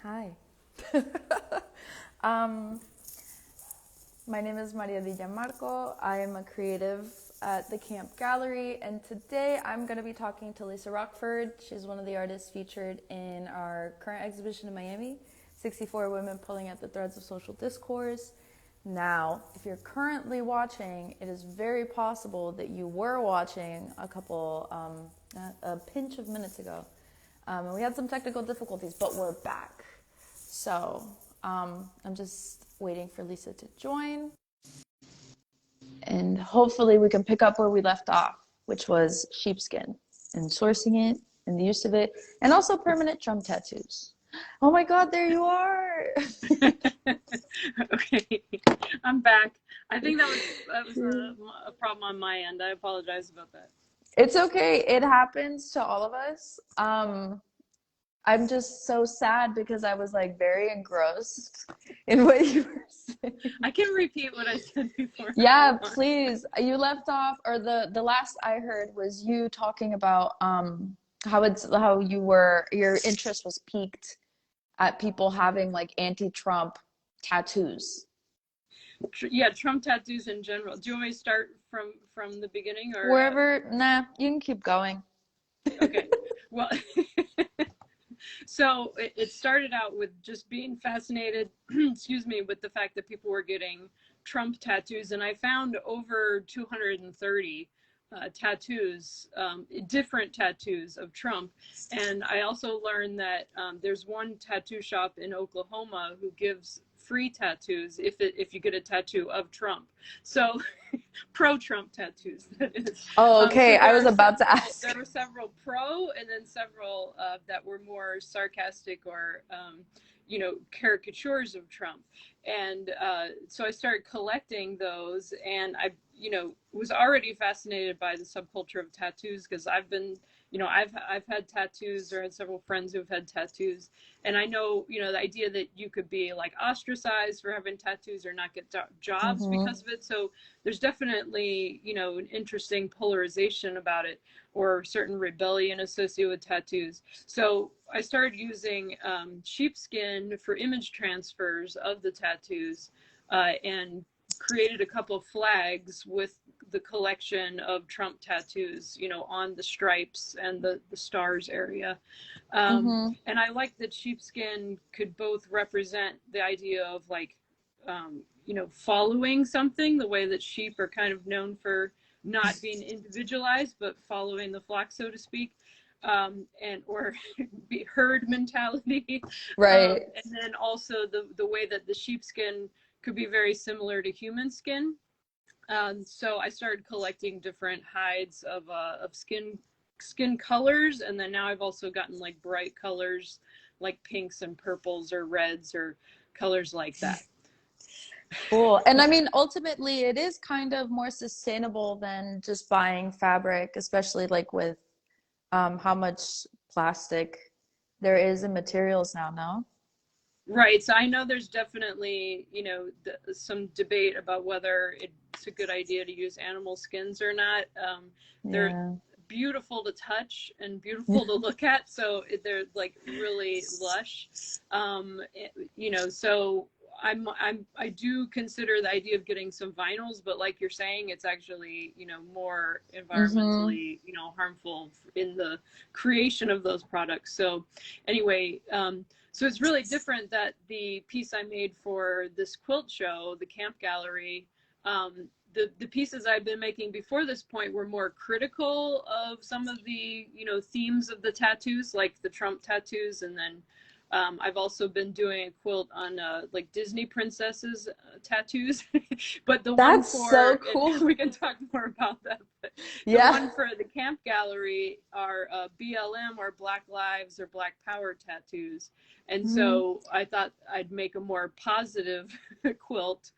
Hi. um, my name is Maria Di Gianmarco. I am a creative at the Camp Gallery, and today I'm going to be talking to Lisa Rockford. She's one of the artists featured in our current exhibition in Miami, 64 Women Pulling at the Threads of Social Discourse. Now, if you're currently watching, it is very possible that you were watching a pinch of minutes ago. And we had some technical difficulties, but we're back. So I'm just waiting for Lisa to join. And hopefully we can pick up where we left off, which was sheepskin and sourcing it and the use of it, and also permanent drum tattoos. Oh my God, there you are. Okay, I'm back. I think that was a problem on my end. I apologize about that. It's okay. It happens to all of us. I'm just so sad because I was like very engrossed in what you were saying. I can repeat what I said before. Yeah, please. You left off, or the last I heard was you talking about how your interest was piqued at people having like anti-Trump tattoos. Yeah, Trump tattoos in general. Do you want me to start from the beginning or Wherever, nah, you can keep going. okay. Well, so it started out with just being fascinated, excuse me, with the fact that people were getting Trump tattoos, and I found over 230 tattoos, different tattoos of Trump. And I also learned that there's one tattoo shop in Oklahoma who gives free tattoos if you get a tattoo of Trump. So pro-Trump tattoos, that is. Oh, So okay. I was about to ask. there were several pro, and then several that were more sarcastic or, caricatures of Trump. And so I started collecting those, and I, was already fascinated by the subculture of tattoos because I've had tattoos or had several friends who've had tattoos, and I know, the idea that you could be like ostracized for having tattoos or not get jobs Mm-hmm. because of it. So there's definitely, an interesting polarization about it, or certain rebellion associated with tattoos. So I started using sheepskin for image transfers of the tattoos, and created a couple of flags with the collection of Trump tattoos, on the stripes and the stars area. Mm-hmm. And I like that sheepskin could both represent the idea of like, following something, the way that sheep are kind of known for not being individualized, but following the flock, so to speak, and or be herd mentality, Right. and then also the way that the sheepskin could be very similar to human skin. So I started collecting different hides of skin colors, and then now I've also gotten like bright colors, like pinks and purples or reds or colors like that. Cool. And I mean, ultimately, it is kind of more sustainable than just buying fabric, especially like with how much plastic there is in materials now, no? Right. So I know there's definitely, some debate about whether it's a good idea to use animal skins or not. They're Yeah. beautiful to touch and beautiful to look at. So they're like really lush. So I do consider the idea of getting some vinyls, but like you're saying, it's actually, more Mm-hmm. environmentally, harmful in the creation of those products. So anyway, so it's really different that the piece I made for this quilt show, the Camp Gallery, the pieces I've been making before this point were more critical of some of the, themes of the tattoos, like the Trump tattoos. And then I've also been doing a quilt on like Disney princesses tattoos, but the one That's so for, and cool. we can talk more about that, but the Yeah. one for the Camp Gallery are BLM, or Black Lives or Black Power tattoos. And Mm-hmm. so I thought I'd make a more positive quilt,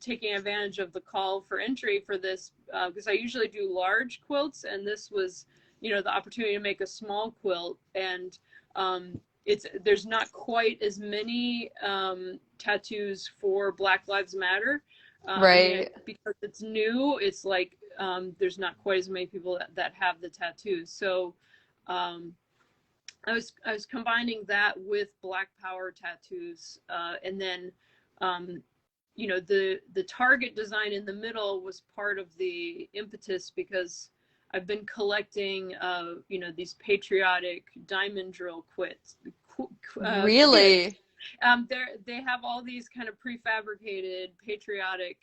taking advantage of the call for entry for this, because I usually do large quilts, and this was, the opportunity to make a small quilt. And there's not quite as many tattoos for Black Lives Matter. Right. Because it's new, it's like there's not quite as many people that have the tattoos. So I was combining that with Black Power tattoos, and then the target design in the middle was part of the impetus because I've been collecting these patriotic diamond drill kits. Really? They have all these kind of prefabricated patriotic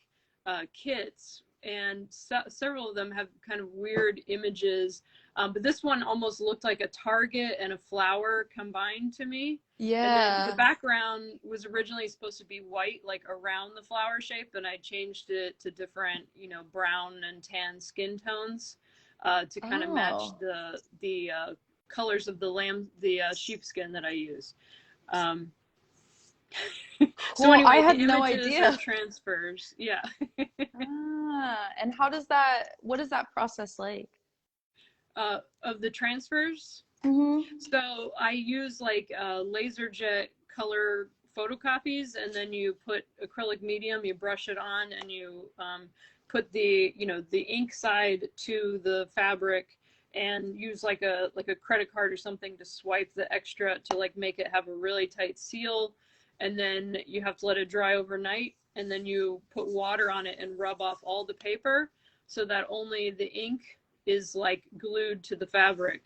kits, and several of them have kind of weird images. But this one almost looked like a target and a flower combined to me. And then the Yeah. background was originally supposed to be white, like around the flower shape, and I changed it to different, brown and tan skin tones to kind of match Oh. the colors of the sheepskin that I use. Um, so Cool. I anyway, the had no images are idea. transfers. Yeah. And what is that process like? Of the transfers. Mm-hmm. So I use like laser jet color photocopies, and then you put acrylic medium, you brush it on, and you put the ink side to the fabric, and use like a credit card or something to swipe the extra to like make it have a really tight seal, and then you have to let it dry overnight, and then you put water on it and rub off all the paper so that only the ink is like glued to the fabric.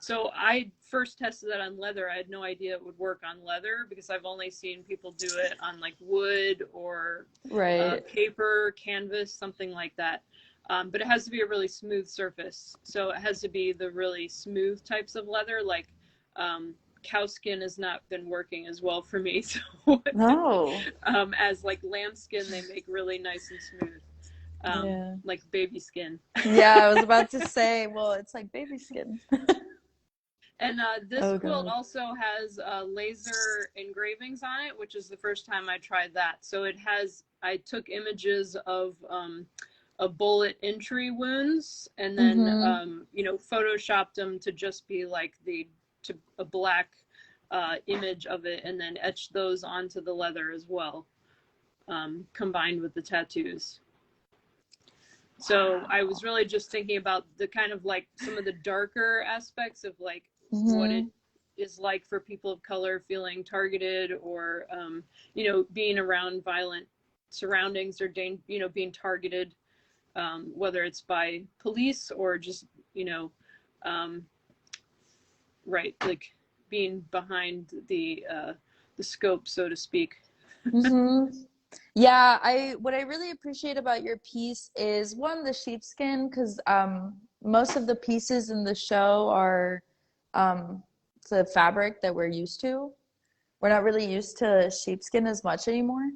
So I first tested that on leather. I had no idea it would work on leather because I've only seen people do it on like wood or Right. paper, canvas, something like that. But it has to be a really smooth surface. So it has to be the really smooth types of leather, like cow skin has not been working as well for me. So No. as like lambskin, they make really nice and smooth, Yeah. like baby skin. Yeah, I was about to say, well, it's like baby skin. And this Oh quilt God. also has laser engravings on it, which is the first time I tried that. So I took images of a bullet entry wounds, and then Mm-hmm. photoshopped them to just be like a black image of it, and then etched those onto the leather as well, combined with the tattoos. So I was Wow. really just thinking about the kind of like some of the darker aspects of like what it Mm-hmm. is like for people of color feeling targeted, or being around violent surroundings, or being targeted, whether it's by police or just um, right, like being behind the scope, so to speak. Mm-hmm. Yeah, I what I really appreciate about your piece is one, the sheepskin, because most of the pieces in the show are um the fabric that we're used to. We're not really used to sheepskin as much anymore.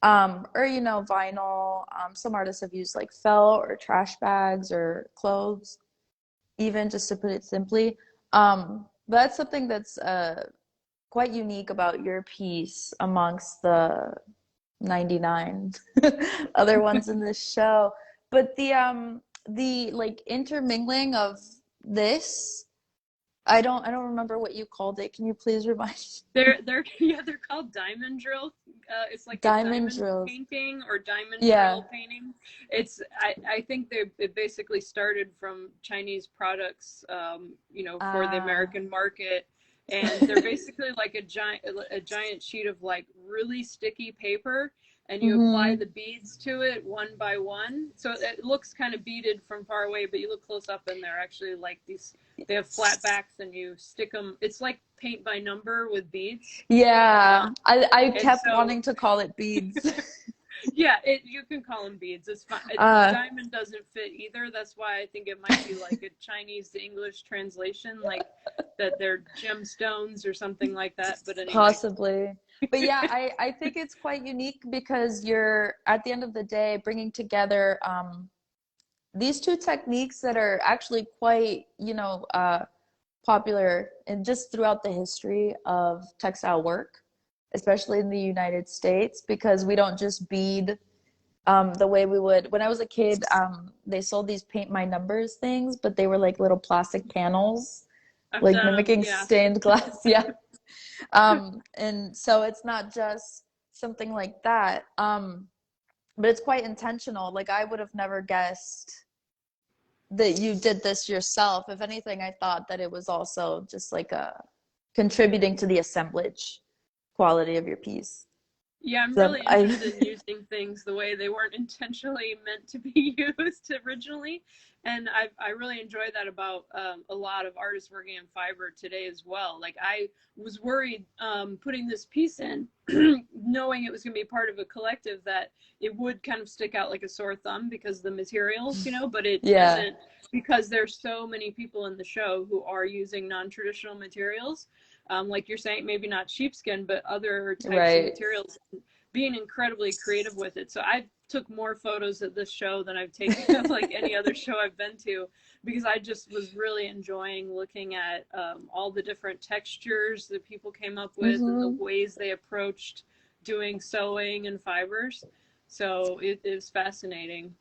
Or vinyl. Some artists have used like felt or trash bags or clothes, even just to put it simply. But that's something that's quite unique about your piece amongst the 99 other ones in this show. But the like intermingling of this, I don't remember what you called it. Can you please remind me? They're yeah, they're called diamond drill. It's like a Diamond diamond drills. painting or diamond Yeah. drill painting. I think it basically started from Chinese products, for the Ah. American market, and they're basically like a giant sheet of like really sticky paper, and you apply Mm-hmm. the beads to it one by one. So it looks kind of beaded from far away, but you look close up and they're actually like these, they have flat backs, and you stick them. It's like paint by number with beads. Yeah. I And kept so, wanting to call it beads. yeah, you can call them beads. It's fine. Uh, Diamond doesn't fit either. That's why I think it might be like a Chinese to English translation, like that they're gemstones or something like that. But anyway, Possibly. But yeah, I think it's quite unique because you're at the end of the day bringing together these two techniques that are actually quite, popular and just throughout the history of textile work, especially in the United States, because we don't just bead the way we would. When I was a kid, they sold these paint my numbers things, but they were like little plastic panels, I've like done them. mimicking Yeah. stained glass. Yeah. And so it's not just something like that. But it's quite intentional. Like I would have never guessed that you did this yourself. If anything, I thought that it was also just like a contributing to the assemblage quality of your piece. Yeah, I'm So really I interested in using things the way they weren't intentionally meant to be used originally. And I really enjoy that about a lot of artists working in fiber today as well. Like I was worried putting this piece in, knowing it was going to be part of a collective, that it would kind of stick out like a sore thumb because of the materials, but it yeah, isn't, because there's so many people in the show who are using non-traditional materials. Like you're saying, maybe not sheepskin, but other types of right. materials, being incredibly creative with it. So I took more photos at this show than I've taken of like any other show I've been to, because I just was really enjoying looking at all the different textures that people came up with and the Hmm. ways they approached doing sewing and fibers. So it is fascinating.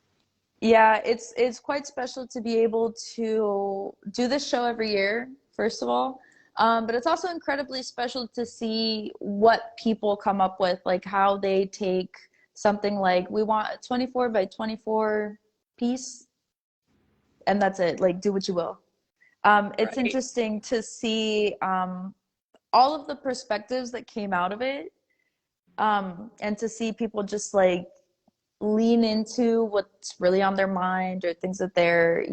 Yeah, it's quite special to be able to do this show every year, first of all. But it's also incredibly special to see what people come up with, like how they take something like we want a 24 by 24 piece, and that's it. Like do what you will. It's Right. interesting to see all of the perspectives that came out of it, and to see people just like lean into what's really on their mind or things that they're,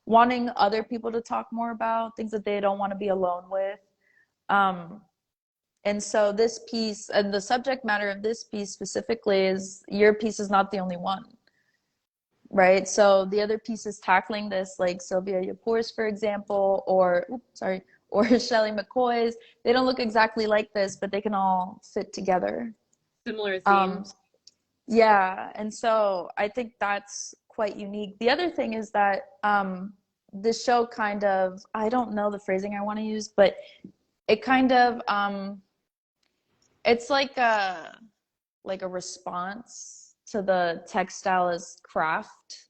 wanting other people to talk more about, things that they don't want to be alone with. Um, and so this piece and the subject matter of this piece specifically is your piece is not the only one, right? So the other pieces tackling this, like Sylvia Yapour's, for example, or or Shelley McCoy's, they don't look exactly like this, but they can all fit together. Similar Um, themes. Yeah, and so I think that's quite unique. The other thing is that the show kind of, I don't know the phrasing I want to use, but it kind of it's like a response to the textile as craft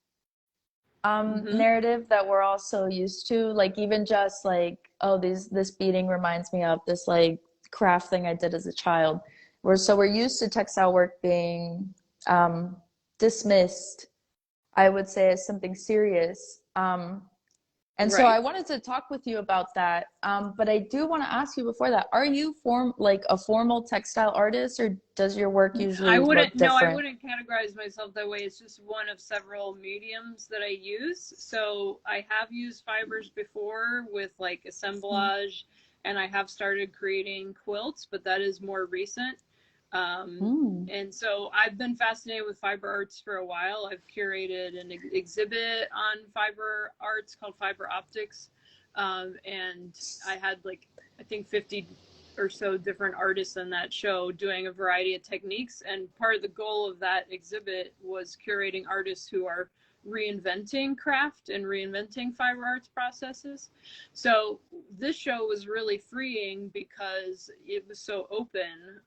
Hmm. narrative that we're all so used to. Like even just like, oh, this beading reminds me of this like craft thing I did as a child. We're used to textile work being um, dismissed, I would say, as something serious. And so I Right. wanted to talk with you about that. But I do want to ask you before that, are you like a formal textile artist, or does your work I usually look wouldn't, no, I different? wouldn't categorize myself that way. It's just one of several mediums that I use. So I have used fibers before with like assemblage, and I have started creating quilts, but that is more recent. Mm. And so I've been fascinated with fiber arts for a while. I've curated an exhibit on fiber arts called Fiber Optics. And I had like, I think 50 or so different artists in that show doing a variety of techniques. And part of the goal of that exhibit was curating artists who are reinventing craft and reinventing fiber arts processes. So this show was really freeing because it was so open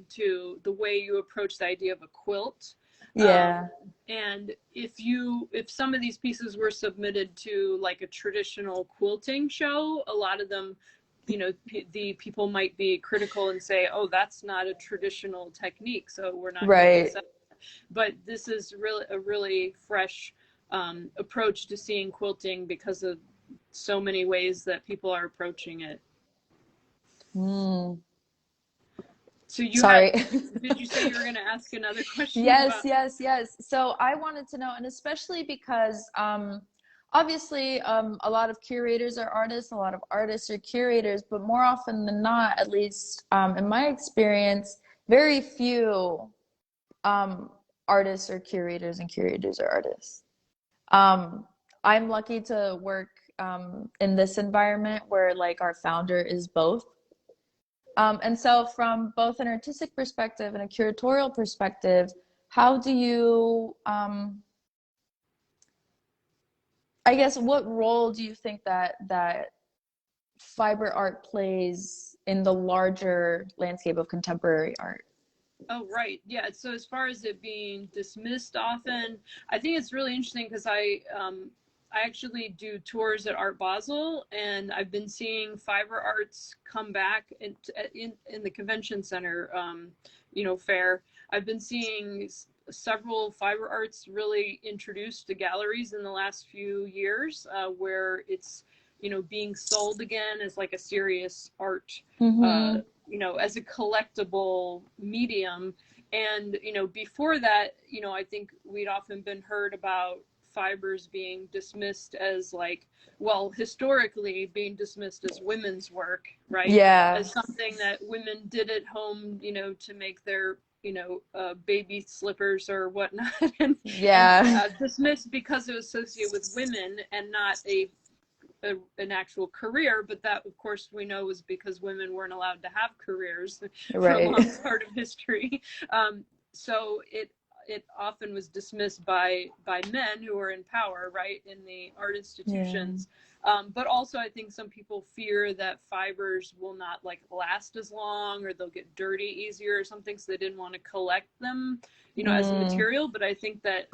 to the way you approach the idea of a quilt. Um, Yeah, and if some of these pieces were submitted to like a traditional quilting show, a lot of them, the people might be critical and say, oh, that's not a traditional technique, so we're not going to right. accept. But this is really a really fresh approach to seeing quilting because of so many ways that people are approaching it. Mm. So you Sorry. had, did you say you were going to ask another question Yes, about? yes, yes. So I wanted to know, and especially because obviously a lot of curators are artists, a lot of artists are curators, but more often than not, at least in my experience, very few um, artists are curators and curators are artists. Um, I'm lucky to work in this environment where like our founder is both. And so, from both an artistic perspective and a curatorial perspective, how do you, I guess, what role do you think that fiber art plays in the larger landscape of contemporary art? Oh, right. Yeah. So as far as it being dismissed often, I think it's really interesting because I actually do tours at Art Basel, and I've been seeing fiber arts come back in the convention center, fair. I've been seeing several fiber arts really introduced to galleries in the last few years, where it's, being sold again as like a serious art, Mm-hmm. as a collectible medium. And, before that, I think we'd often been heard about fibers being dismissed as like, well, historically being dismissed as women's work, right? Yeah. As something that women did at home, to make their, baby slippers or whatnot, and Yeah. dismissed because it was associated with women and not an actual career. But that, of course, we know was because women weren't allowed to have careers for a Right. long part of history. So it often was dismissed by men who were in power, right, in the art Yeah. institutions. But also, I think some people fear that fibers will not like last as long, or they'll get dirty easier or something, so they didn't want to collect them, as a material. But I think that,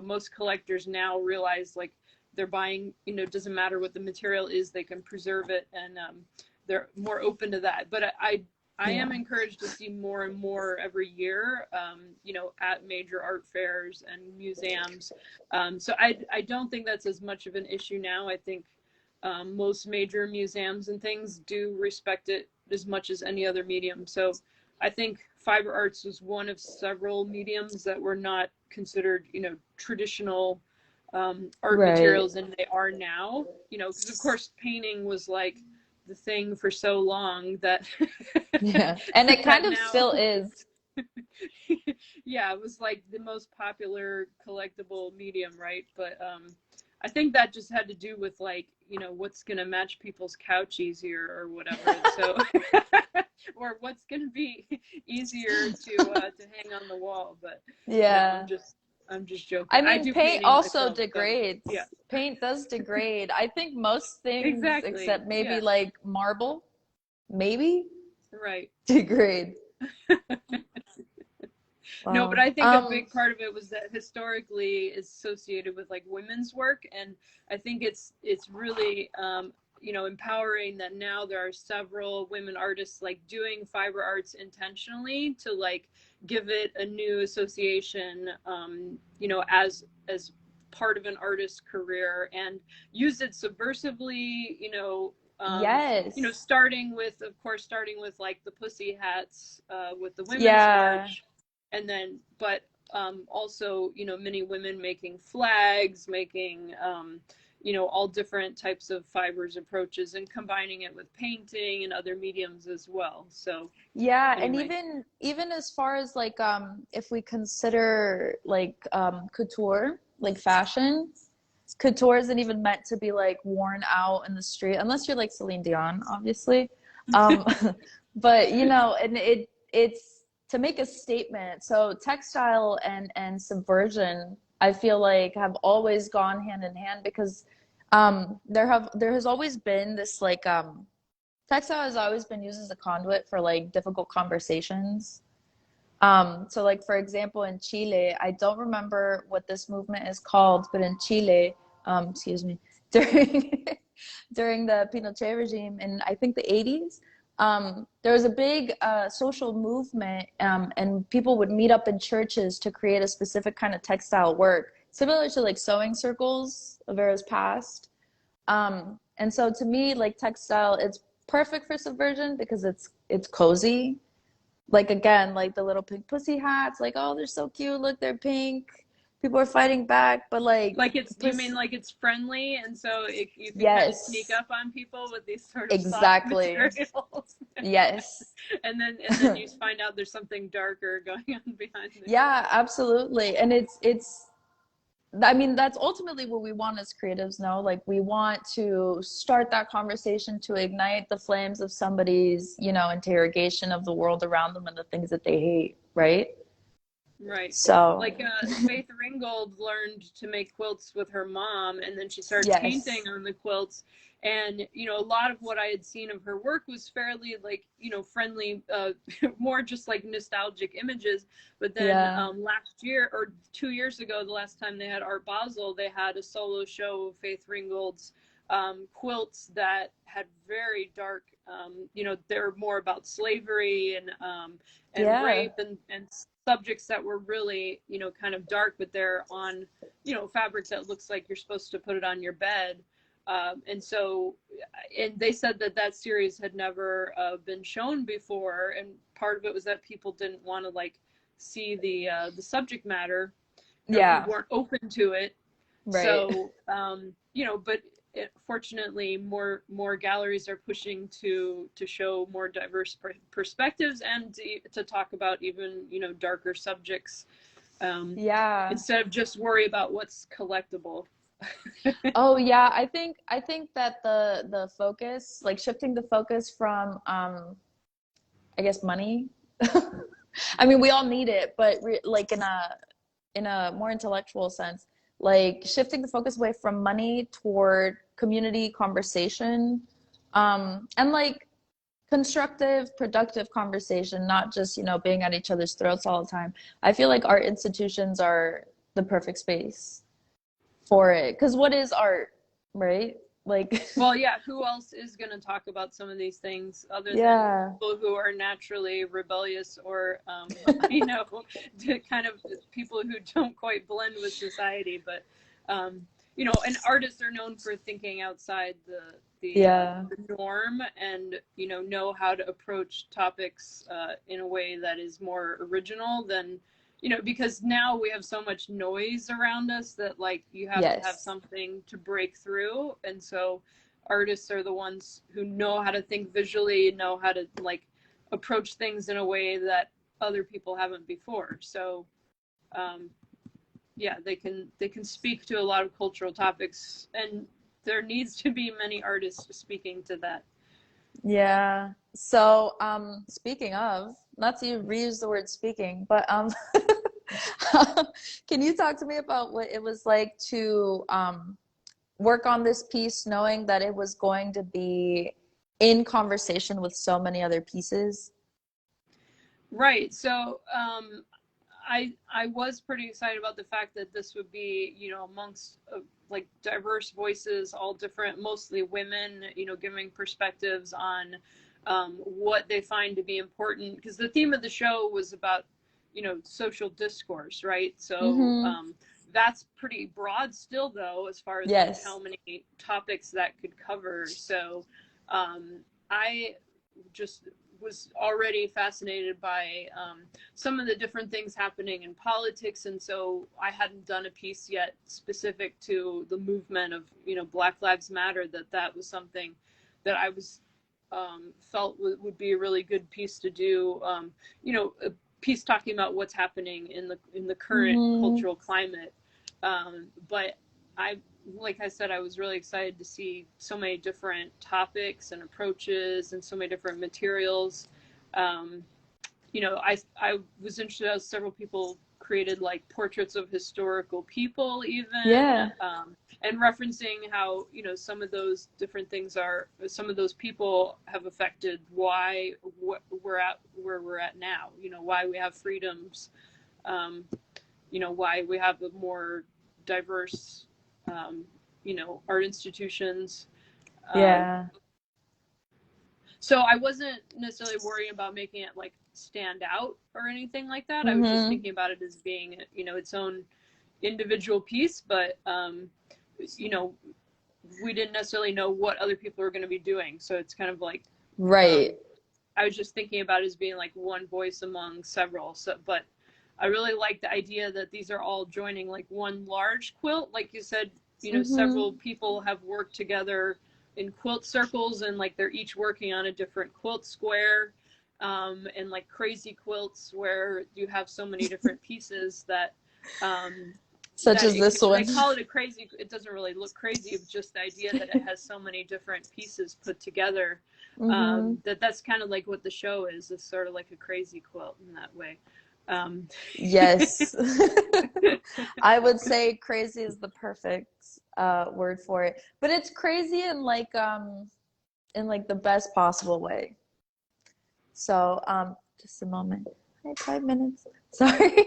most collectors now realize, like, they're buying, doesn't matter what the material is, they can preserve it, and they're more open to that. But I am encouraged to see more and more every year, at major art fairs and museums. So I don't think that's as much of an issue now. I think most major museums and things do respect it as much as any other medium. So I think fiber arts was one of several mediums that were not considered, traditional art Right. materials, and they are now. Because of course painting was like the thing for so long that Yeah. And it kind that of now, still is. yeah, it was like the most popular collectible medium, right? But I think that just had to do with, like, what's gonna match people's couch easier or whatever. So or what's gonna be easier to hang on the wall. But no, Yeah. I'm just joking. I I mean, do paint painting also myself, so yeah. degrades. Paint does degrade. I think most things, Exactly. except maybe Yeah. like marble, maybe Right. degrade. No, but Wow. I think a big part of it was that historically is associated with like women's work, and I think it's really empowering that now there are several women artists like doing fiber arts intentionally to like give it a new association, as part of an artist's career, and use it subversively, Yes. starting with like the pussy hats, with the Women's Yeah. March, and then but also, many women making flags, making all different types of fibers approaches, and combining it with painting and other mediums as well. So Yeah, and anyway. even as far as like if we consider like couture, like fashion, couture isn't even meant to be like worn out in the street unless you're like Celine Dion, obviously. Um, but and it's to make a statement. So textile and subversion, I feel like have always gone hand in hand because there has always been this like textile has always been used as a conduit for like difficult conversations. So like for example, in Chile, I don't remember what this movement is called, but in Chile, excuse me, during during the Pinochet regime in I think the 80s, there was a big social movement, and people would meet up in churches to create a specific kind of textile work, similar to like sewing circles of eras past. And so to me, like textile, it's perfect for subversion because it's cozy. Like again, like the little pink pussy hats, like oh they're so cute, look they're pink. People are fighting back, but like Like the you pussy, mean like it's friendly, and so you can kind of sneak yes, up on people with these sort of soft exactly, materials. yes. And then you find out there's something darker going on behind there. Yeah, absolutely. And it's I mean, that's ultimately what we want as creatives, no? Like we want to start that conversation to ignite the flames of somebody's, interrogation of the world around them and the things that they hate, right? Right. So, Like Faith Ringgold learned to make quilts with her mom, and then she started painting yes. on the quilts. And a lot of what I had seen of her work was fairly like friendly, more just like nostalgic images. But then Yeah. last year or 2 years ago, the last time they had Art Basel, they had a solo show of Faith Ringgold's quilts that had very dark, they're more about slavery and Yeah. rape and subjects that were really, kind of dark, but they're on, fabric that looks like you're supposed to put it on your bed. And they said that series had never been shown before, and part of it was that people didn't want to like see the subject matter, or Yeah. weren't open to it. Right. So but fortunately, more galleries are pushing to show more diverse perspectives, and to talk about even darker subjects. Yeah. Instead of just worry about what's collectible. Oh yeah, I think that the focus, like shifting the focus from I guess money. I mean, we all need it, but like in a more intellectual sense, like shifting the focus away from money toward community conversation, and like constructive, productive conversation, not just, being at each other's throats all the time. I feel like art institutions are the perfect space for it. Because what is art, right? Like, well, yeah, who else is going to talk about some of these things other yeah, than people who are naturally rebellious, or kind of people who don't quite blend with society? But and artists are known for thinking outside yeah, the norm, and know how to approach topics in a way that is more original than, because now we have so much noise around us that like you have to have yes, something to break through. And so artists are the ones who know how to think visually, know how to like approach things in a way that other people haven't before. So yeah, they can speak to a lot of cultural topics, and there needs to be many artists speaking to that. yeah. So, speaking of, not to reuse the word speaking, but can you talk to me about what it was like to work on this piece, knowing that it was going to be in conversation with so many other pieces? Right. So I was pretty excited about the fact that this would be, amongst like diverse voices, all different, mostly women, giving perspectives on what they find to be important. Because the theme of the show was about, social discourse, right? So Mm-hmm. that's pretty broad still, though, as far as like how Yes. many topics that could cover. So I just was already fascinated by some of the different things happening in politics, and so I hadn't done a piece yet specific to the movement of Black Lives Matter. That was something that I was felt would be a really good piece to do. A piece talking about what's happening in the current Mm-hmm. cultural climate. But I like I said, I was really excited to see so many different topics and approaches and so many different materials. Um, I was interested as several people created like portraits of historical people, even, Yeah. and referencing how some of those different things some of those people have affected why we're at where we're at now. Why we have freedoms. Um, why we have a more diverse art institutions. Um, Yeah. so I wasn't necessarily worrying about making it like stand out or anything like that. I was just Mm-hmm. thinking about it as being, its own individual piece, but we didn't necessarily know what other people were going to be doing. So it's kind of like, Right. I was just thinking about it as being like one voice among several. So, but I really like the idea that these are all joining like one large quilt. Like you said, Mm-hmm. several people have worked together in quilt circles, and like they're each working on a different quilt square, and like crazy quilts where you have so many different pieces that Such as this they one. call it a crazy. It doesn't really look crazy, but just the idea that it has so many different pieces put together. Mm-hmm. That's kind of like what the show is. It's sort of like a crazy quilt in that way. Um, Yes. I would say crazy is the perfect word for it. But it's crazy in like the best possible way. So, just a moment. I have 5 minutes. Sorry.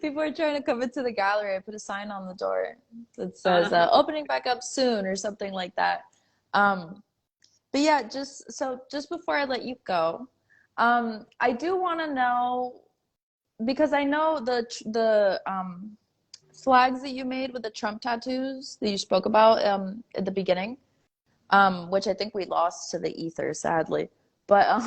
People are trying to come into the gallery. I put a sign on the door that says uh, opening back up soon or something like that. Um, but yeah, just before I let you go, I do want to know. because I know the flags that you made with the Trump tattoos that you spoke about at the beginning, which I think we lost to the ether, sadly. But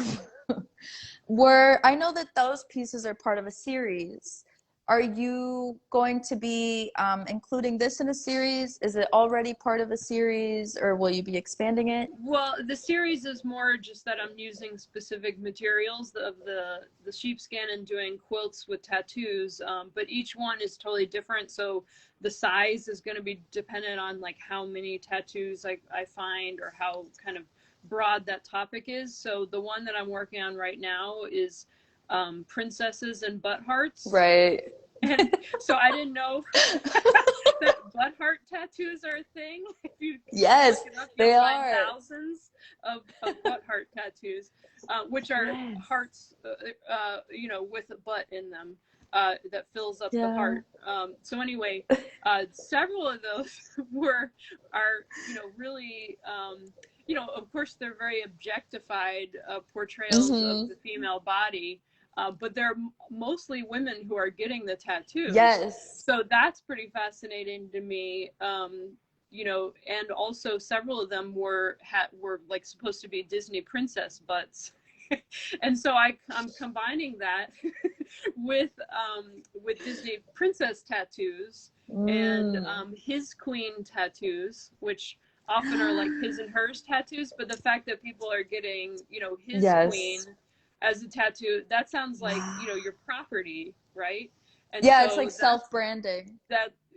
were I know that those pieces are part of a series. Are you going to be including this in a series? Is it already part of a series, or will you be expanding it? Well, the series is more just that I'm using specific materials of the sheepskin and doing quilts with tattoos, but each one is totally different. So the size is going to be dependent on like how many tattoos I find or how kind of broad that topic is. So the one that I'm working on right now is princesses and butt hearts. Right. And so I didn't know that butt heart tattoos are a thing. If you Yes, look it up, you'll they find are. thousands of butt heart tattoos, which are Yes. hearts, with a butt in them that fills up the Yeah. heart. So anyway, several of those are really. Of course, they're very objectified portrayals of Mm-hmm. the female body, but they're mostly women who are getting the tattoos. Yes. So that's pretty fascinating to me. And also several of them were like supposed to be Disney princess butts. And so I'm combining that with Disney princess tattoos and Mm. his queen tattoos, which often are like his and hers tattoos. But the fact that people are getting, his queen Yes. as a tattoo, that sounds like, Wow. your property, right? And Yeah, it's so like self-branding.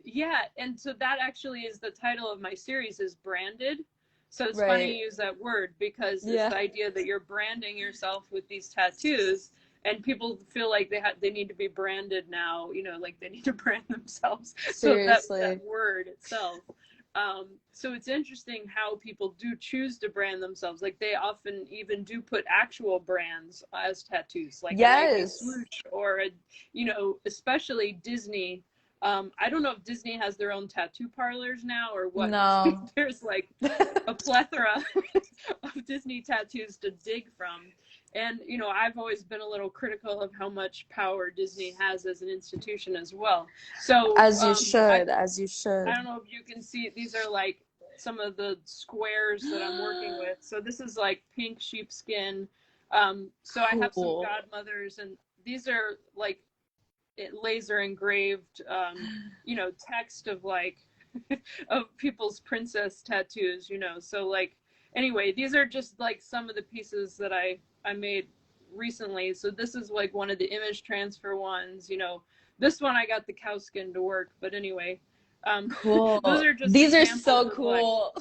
yeah, and so that actually is the title of my series, is branded. So it's funny Right. you use that word, because it's Yeah. the idea that you're branding yourself with these tattoos, and people feel like they need to be branded now, like they need to brand themselves. So that Seriously. word itself. So it's interesting how people do choose to brand themselves. Like they often even do put actual brands as tattoos, like a Nike Yes. swoosh or especially Disney. I don't know if Disney has their own tattoo parlors now or what. No. There's like a plethora of Disney tattoos to dig from. And, I've always been a little critical of how much power Disney has as an institution as well. So As you I, should, as you I should. don't know if you can see, these are like some of the squares that I'm working with. So this is like pink sheepskin. So I have some Cool. godmothers, and these are like laser engraved, text of like of people's princess tattoos. So like anyway, these are just like some of the pieces that I made recently. So this is like one of the image transfer ones. This one I got the cow skin to work, but anyway, those Cool. are just These are examples so of like cool.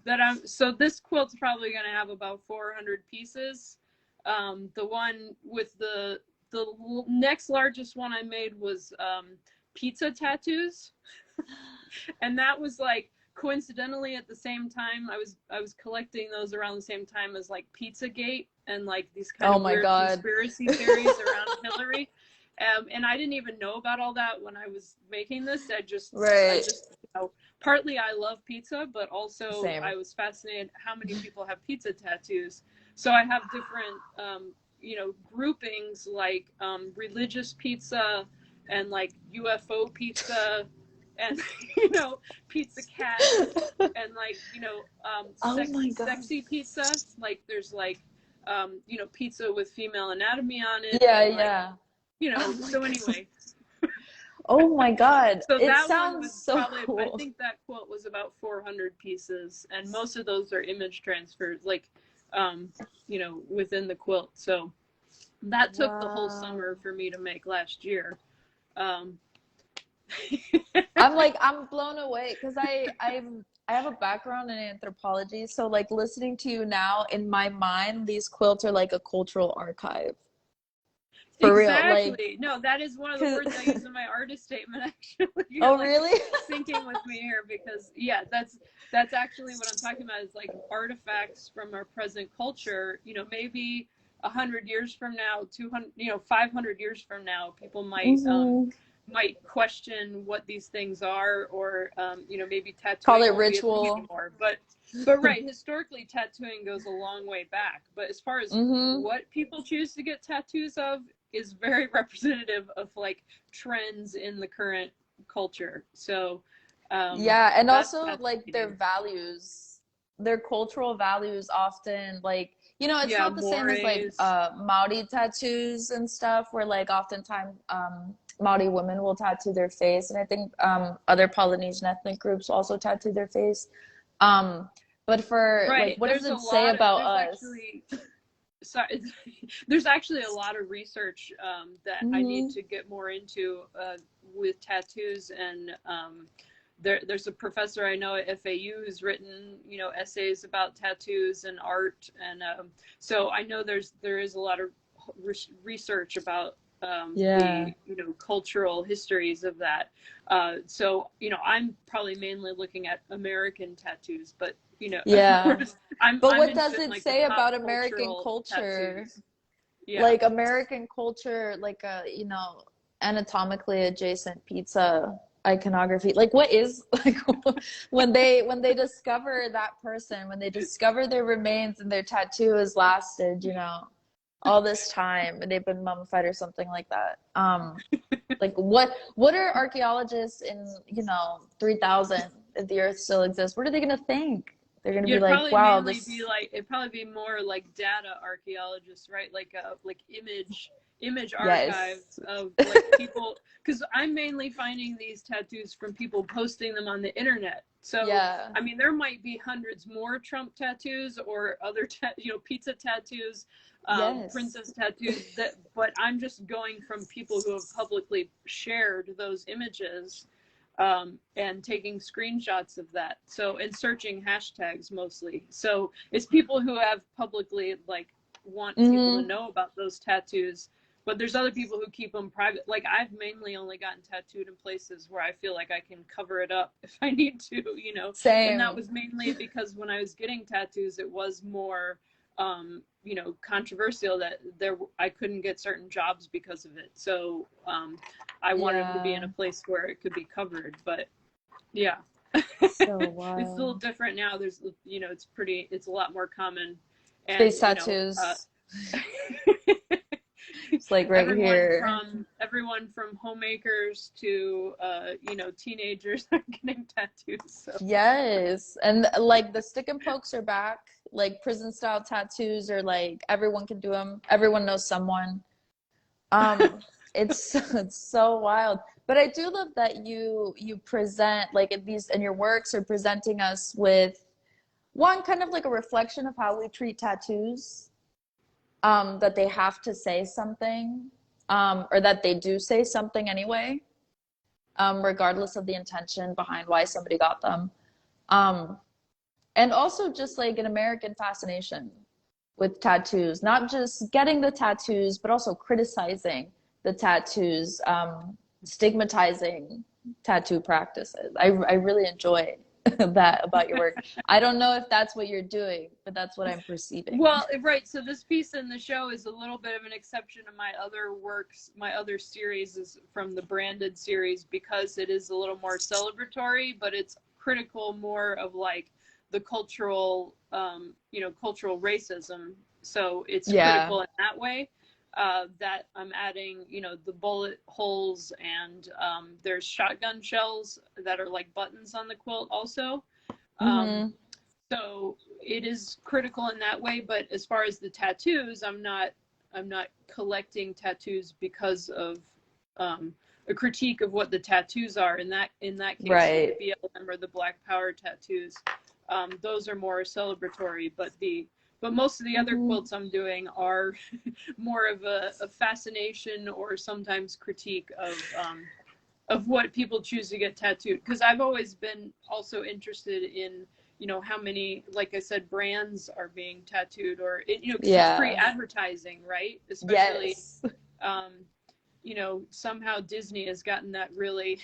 that. So this quilt's probably going to have about 400 pieces. The one with the next largest one I made was pizza tattoos, and that was like coincidentally at the same time I was collecting those around the same time as like Pizzagate and like these kind Oh of my weird God. conspiracy theories around Hillary. And I didn't even know about all that when I was making this. I Right. just partly I love pizza, but also Same. I was fascinated how many people have pizza tattoos. So I have different groupings like religious pizza and like UFO pizza and pizza cats and like Oh my God. sexy pizza. Like there's like pizza with female anatomy on it, Yeah, and like yeah. Oh my so God. anyway. Oh my God. So It that one sounds was so probably, I cool. think that quilt was about 400 pieces, and most of those are image transfers, like within the quilt. So that took the whole Wow. summer for me to make last year. um I'm blown away because I have a background in anthropology, so like listening to you now, in my mind, these quilts are like a cultural archive. For real. Like, Exactly. No, that is one of the 'cause words I use in my artist statement. Actually, you're oh like really? syncing with me here, because yeah, that's actually what I'm talking about, is like artifacts from our present culture. Maybe 100 years from now, 200, 500 years from now, people Hmm. might question what these things are, or maybe Call tattooing it won't be a thing ritual. anymore. But right, historically, tattooing goes a long way back. But as far as Hmm. what people choose to get tattoos of, is very representative of like trends in the current culture. So Yeah, and that's also like their fascinating. values, their cultural values often like, you know, it's Yeah, not the same as like mores. Maori tattoos and stuff where like oftentimes Maori women will tattoo their face, and I think other Polynesian ethnic groups also tattoo their face. Um but for like Right. what does it say about There's us? actually sorry, there's actually a lot of research that I need Hmm. to get more into with tattoos, and there's a professor I know at FAU who's written, you know, essays about tattoos and art, and so I know there is a lot of research about Yeah. the, you know, cultural histories of that. So you know, I'm probably mainly looking at American tattoos, but you know, of Yeah. course, But I'm what does interested in it like the say pop about American cultural culture? tattoos. Yeah. Like American culture, like a, you know, anatomically adjacent pizza iconography. Like what is like when they discover that person, when they discover their remains and their tattoo has lasted, you know, all this time and they've been mummified or something like that. Like what are archaeologists in, you know, 3000 if the earth still exists? What are they gonna think? They're gonna Yeah, be it'd like, probably wow, mainly be this, like, it'd probably be more like data archaeologists, right? Like image archives yes. of like people, because I'm mainly finding these tattoos from people posting them on the internet. So Yeah. I mean, there might be hundreds more Trump tattoos or other you know, pizza tattoos, Yes. princess tattoos, that, but I'm just going from people who have publicly shared those images, and taking screenshots of that. So, and searching hashtags mostly. So it's people who have publicly like want people to Hmm. know about those tattoos. But there's other people who keep them private. Like I've mainly only gotten tattooed in places where I feel like I can cover it up if I need to, you know. And that Same. was mainly because when I was getting tattoos, it was more, you know, controversial that there I couldn't get certain jobs because of it. So I wanted to be in Yeah. a place where it could be covered. But yeah, So it's a little wild. different now. There's, you know, it's a lot more common, and Face you know, tattoos. It's like right here. everyone from homemakers to you know, teenagers are getting tattoos. So Yes. And like the stick and pokes are back. Like prison style tattoos are like everyone can do them. Everyone knows someone. Um, it's so wild. But I do love that you present like at these and your works are presenting us with one kind of like a reflection of how we treat tattoos, that they have to say something, or that they do say something anyway, regardless of the intention behind why somebody got them. Um, and also just like an American fascination with tattoos, not just getting the tattoos, but also criticizing the tattoos, stigmatizing tattoo practices. I really enjoy that about your work. I don't know if that's what you're doing, but that's what I'm perceiving. well, right. So this piece in the show is a little bit of an exception to my other works. My other series is from the branded series because it is a little more celebratory, but it's critical more of like the cultural, you know, cultural racism. So it's Yeah. critical in that way. That I'm adding, you know, the bullet holes, and there's shotgun shells that are like buttons on the quilt also. Um, Mm-hmm. so it is critical in that way, but as far as the tattoos, I'm not collecting tattoos because of a critique of what the tattoos are. In that case, so the Right. BLM or the Black Power tattoos, those are more celebratory, but most of the other Mm-hmm. quilts I'm doing are more of a fascination or sometimes critique of what people choose to get tattooed, because I've always been also interested in, you know, how many, like I said, brands are being tattooed, or it, you know, because it's free Yeah. advertising, right? Especially Yes. um you know, somehow Disney has gotten that really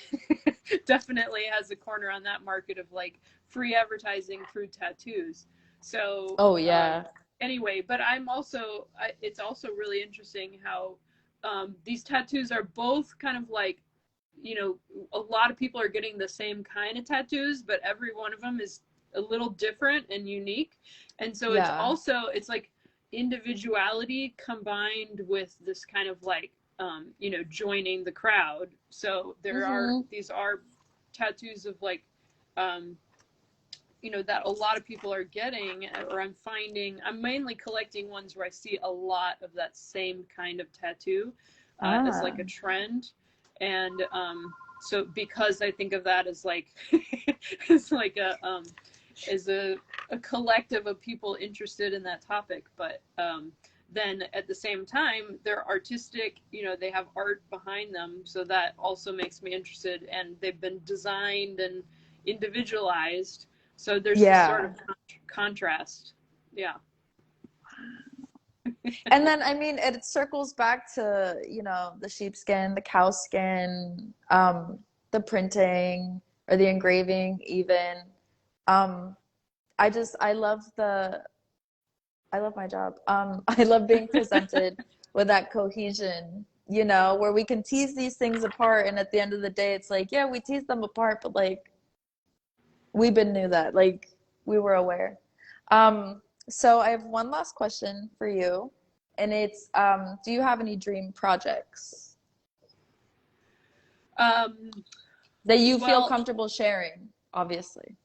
definitely has a corner on that market of like free advertising through tattoos. So Oh yeah. anyway, but it's also really interesting how these tattoos are both kind of like, you know, a lot of people are getting the same kind of tattoos, but every one of them is a little different and unique. And so Yeah. it's like individuality combined with this kind of like joining the crowd. So these are tattoos of like, that a lot of people are getting, or I'm mainly collecting ones where I see a lot of that same kind of tattoo as like a trend. And so because I think of that as like, as like as a collective of people interested in that topic. But then at the same time, they're artistic, they have art behind them. So that also makes me interested, and they've been designed and individualized. So there's this sort of contrast. Yeah. And then, I mean, it circles back to, the sheepskin, the cow skin, the printing or the engraving even. I love my job. I love being presented with that cohesion, where we can tease these things apart. And at the end of the day, it's like, yeah, we tease them apart, but like, we've been knew that, like, we were aware. So I have one last question for you, and it's, do you have any dream projects that you feel comfortable sharing, obviously?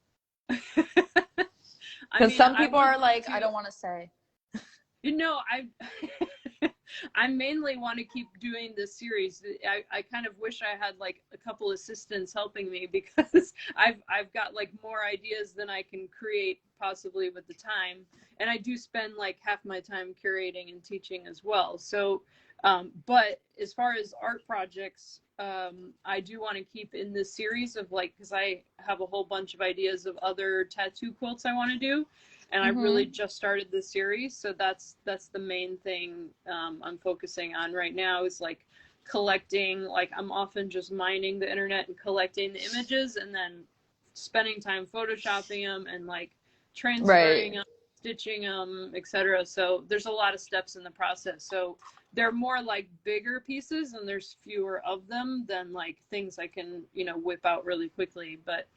Because some people are like, I don't want to say. I mainly want to keep doing this series. I kind of wish I had like a couple assistants helping me, because I've got like more ideas than I can create possibly with the time. And I do spend like half my time curating and teaching as well. So, but as far as art projects, I do want to keep in this series of like, because I have a whole bunch of ideas of other tattoo quilts I want to do. And I really just started this series, so that's the main thing I'm focusing on right now, is like collecting. Like, I'm often just mining the internet and collecting the images, and then spending time photoshopping them and like transferring them, stitching them, etc. So there's a lot of steps in the process. So they're more like bigger pieces, and there's fewer of them than like things I can whip out really quickly. But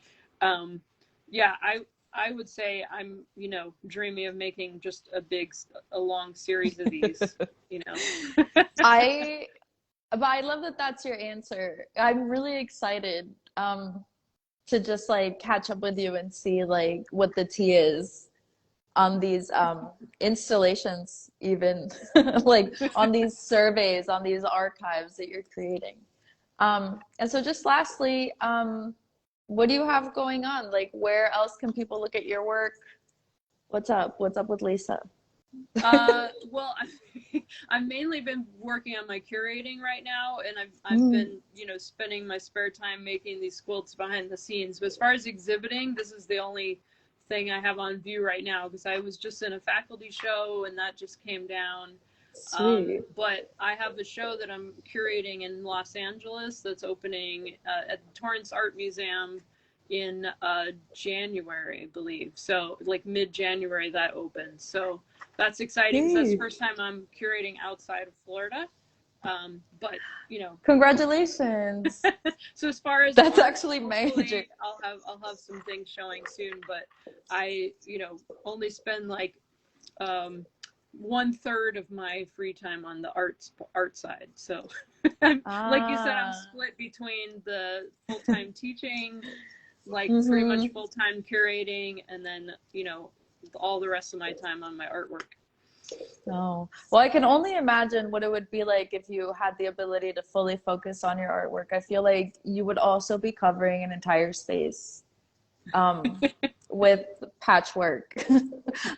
yeah, I would say I'm, dreaming of making just a long series of these, But I love that that's your answer. I'm really excited to just like catch up with you and see like what the tea is on these installations, even like on these surveys, on these archives that you're creating. And so just lastly, what do you have going on? Like, where else can people look at your work? What's up? What's up with Lisa? Well, I've mainly been working on my curating right now, and I've been, spending my spare time making these quilts behind the scenes. But as far as exhibiting, this is the only thing I have on view right now, because I was just in a faculty show and that just came down. Sweet. But I have a show that I'm curating in Los Angeles that's opening at the Torrance Art Museum in January, I believe. So like mid-January that opens. So that's exciting, because that's the first time I'm curating outside of Florida. But Congratulations. So as far as that's art, actually major. I'll have some things showing soon, but I only spend like 1/3 of my free time on the art side. So like you said, I'm split between the full-time teaching, like pretty much full-time curating, and then all the rest of my time on my artwork. Oh, well, I can only imagine what it would be like if you had the ability to fully focus on your artwork. I feel like you would also be covering an entire space with patchwork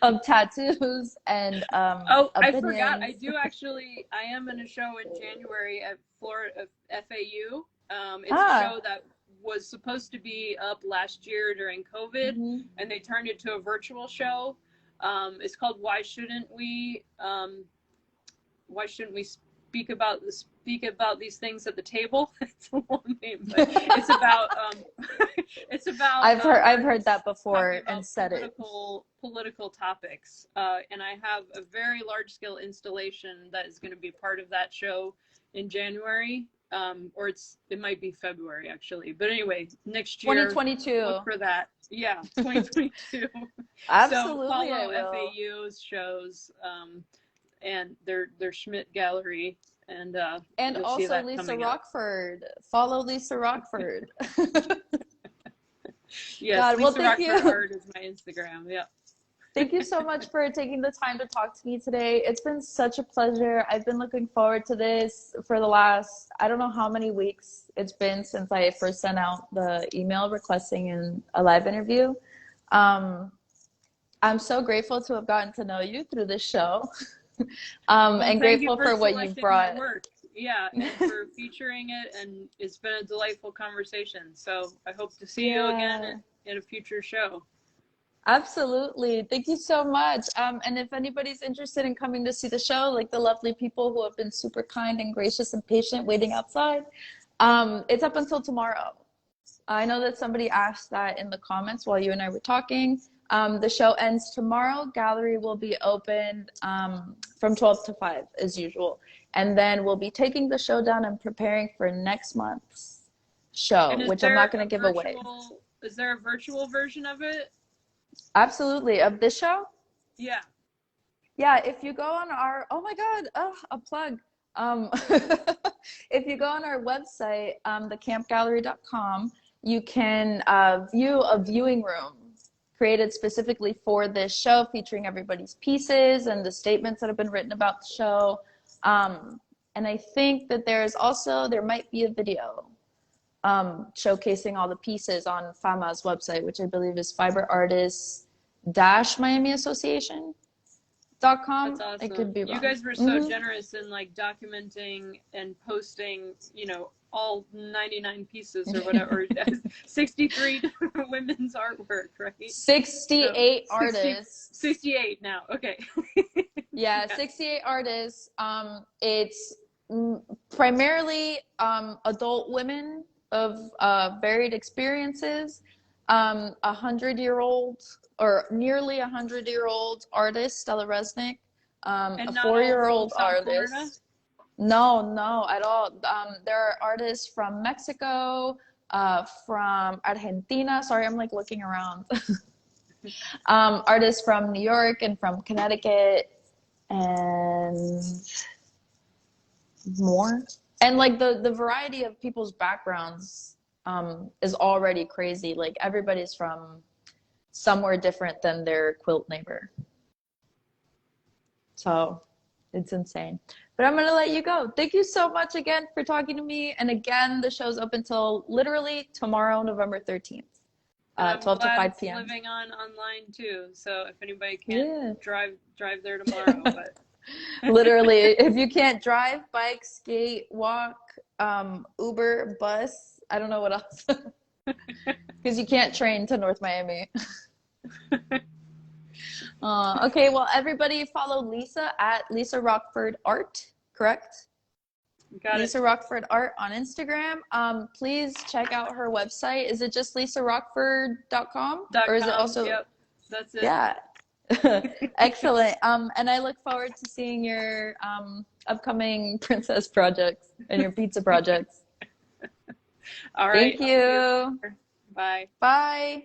of tattoos and I opinions. forgot. I am in a show in January at Florida FAU. It's a show that was supposed to be up last year during COVID, and they turned it to a virtual show. It's called Why Shouldn't We speak about these things at the table? It's a long name, but it's about I've heard that before and said political topics. And I have a very large scale installation that is going to be part of that show in January. Or it might be February actually, but anyway, next year 2022. Look for that. Yeah, 2022. Absolutely. So follow FAU's shows, and their Schmidt Gallery and And you'll see also that Lisa coming up. Rockford. Follow Lisa Rockford. Yes, God, well, Lisa thank Rockford you. Art is my Instagram. Yeah. Thank you so much for taking the time to talk to me today. It's been such a pleasure. I've been looking forward to this for the last, I don't know how many weeks it's been since I first sent out the email requesting a live interview. Um, I'm so grateful to have gotten to know you through this show. Well, And thank you grateful for for what you've selecting my brought. work. Yeah, and for featuring it, and it's been a delightful conversation. So I hope to see you again Yeah. at a future show. Absolutely. Thank you so much. And if anybody's interested in coming to see the show, like the lovely people who have been super kind and gracious and patient waiting outside, it's up until tomorrow. I know that somebody asked that in the comments while you and I were talking. The show ends tomorrow. Gallery will be open from 12 to 5 as usual. And then we'll be taking the show down and preparing for next month's show, And which I'm not going to give away. is there a virtual version of it? Absolutely. Of this show? Yeah. Yeah, if you go on our, oh my God, oh, a plug. If you go on our website, thecampgallery.com, you can view a viewing room created specifically for this show, featuring everybody's pieces and the statements that have been written about the show. And I think that there might be a video showcasing all the pieces on FAMA's website, which I believe is Fiber Artists Miami Association. That's .com. I awesome. could be You wrong. guys were so generous in like documenting and posting, all 99 pieces or whatever, or 63 women's artwork, right? 68 So 60, artists. 68 now. Okay. Yeah, 68 artists. It's primarily adult women of varied experiences. 100-year-old or nearly 100-year-old artist, Stella Resnick. And A not all from 4-year-old South Florida? artist. No, at all. There are artists from Mexico, from Argentina. Sorry, I'm like looking around. Artists from New York and from Connecticut and more. And like the variety of people's backgrounds is already crazy. Like everybody's from somewhere different than their quilt neighbor. So it's insane. But I'm going to let you go. Thank you so much again for talking to me. And again, the show's up until literally tomorrow, November 13th, And I'm 12 to glad 5 it's p.m. living on online too. So if anybody can't drive there tomorrow, but Literally, if you can't drive, bike, skate, walk, Uber, bus, I don't know what else. Because you can't train to North Miami. Okay, well, everybody follow Lisa at Lisa Rockford Art, correct? got Lisa Rockford Art on Instagram. Please check out her website. Is it just lisarockford.com? Or is it also? Yep, that's it. Yeah. Excellent. And I look forward to seeing your upcoming princess projects and your pizza projects. All right. Thank you. Bye. Bye.